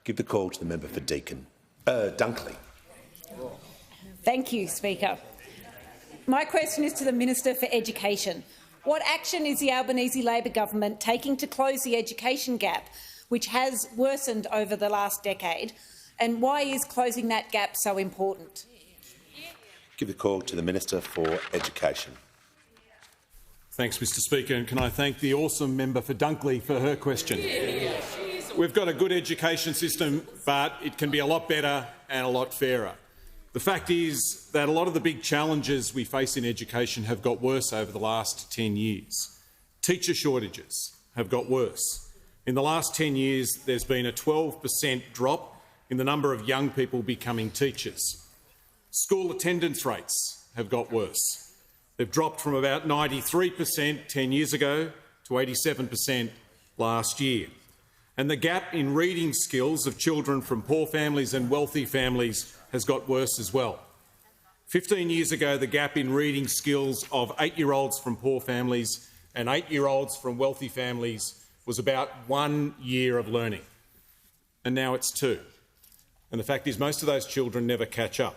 Give the call to the member for Dunkley. Thank you, Speaker. My question is to the Minister for Education. What action is the Albanese Labor government taking to close the education gap, which has worsened over the last decade, and why is closing that gap so important? Give the call to the Minister for Education. Thanks, Mr Speaker, and can I thank the awesome member for Dunkley for her question. We've got a good education system, but it can be a lot better and a lot fairer. The fact is that a lot of the big challenges we face in education have got worse over the last 10 years. Teacher shortages have got worse. In the last 10 years, there's been a 12% drop in the number of young people becoming teachers. School attendance rates have got worse. They've dropped from about 93% 10 years ago to 87% last year. And the gap in reading skills of children from poor families and wealthy families has got worse as well. 15 years ago, the gap in reading skills of 8-year-olds from poor families and 8-year-olds from wealthy families was about 1 year of learning, and now it's 2. And the fact is most of those children never catch up.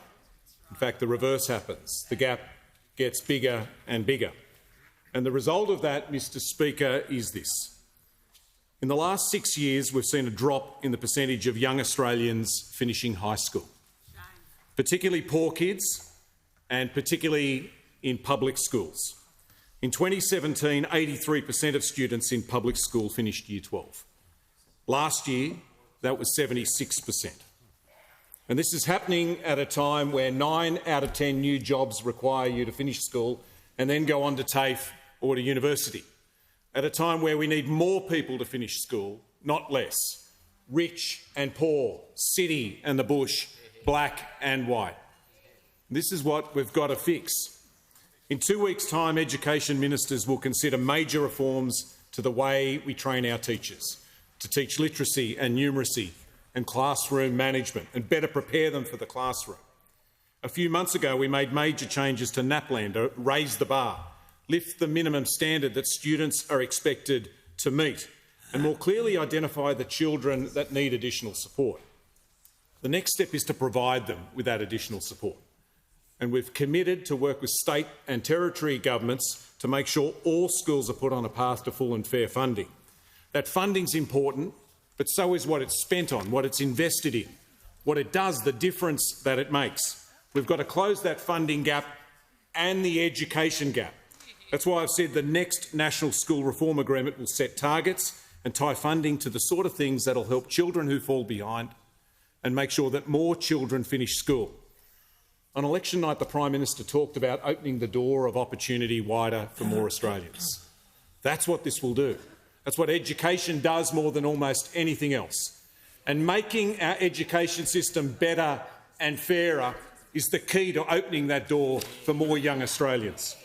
In fact, the reverse happens. The gap gets bigger and bigger. And the result of that, Mr Speaker, is this. In the last 6 years, we've seen a drop in the percentage of young Australians finishing high school, particularly poor kids and particularly in public schools. In 2017, 83% of students in public school finished Year 12. Last year, that was 76%. And this is happening at a time where 9 out of 10 new jobs require you to finish school and then go on to TAFE or to university. At a time where we need more people to finish school, not less. Rich and poor, city and the bush, black and white. This is what we've got to fix. In 2 weeks' time, education ministers will consider major reforms to the way we train our teachers, to teach literacy and numeracy and classroom management and better prepare them for the classroom. A few months ago, we made major changes to NAPLAN to raise the bar, lift the minimum standard that students are expected to meet, and more clearly identify the children that need additional support. The next step is to provide them with that additional support. And we've committed to work with state and territory governments to make sure all schools are put on a path to full and fair funding. That funding's important, but so is what it's spent on, what it's invested in, what it does, the difference that it makes. We've got to close that funding gap and the education gap. That's why I've said the next National School Reform Agreement will set targets and tie funding to the sort of things that will help children who fall behind and make sure that more children finish school. On election night, the Prime Minister talked about opening the door of opportunity wider for more Australians. That's what this will do. That's what education does more than almost anything else. And making our education system better and fairer is the key to opening that door for more young Australians.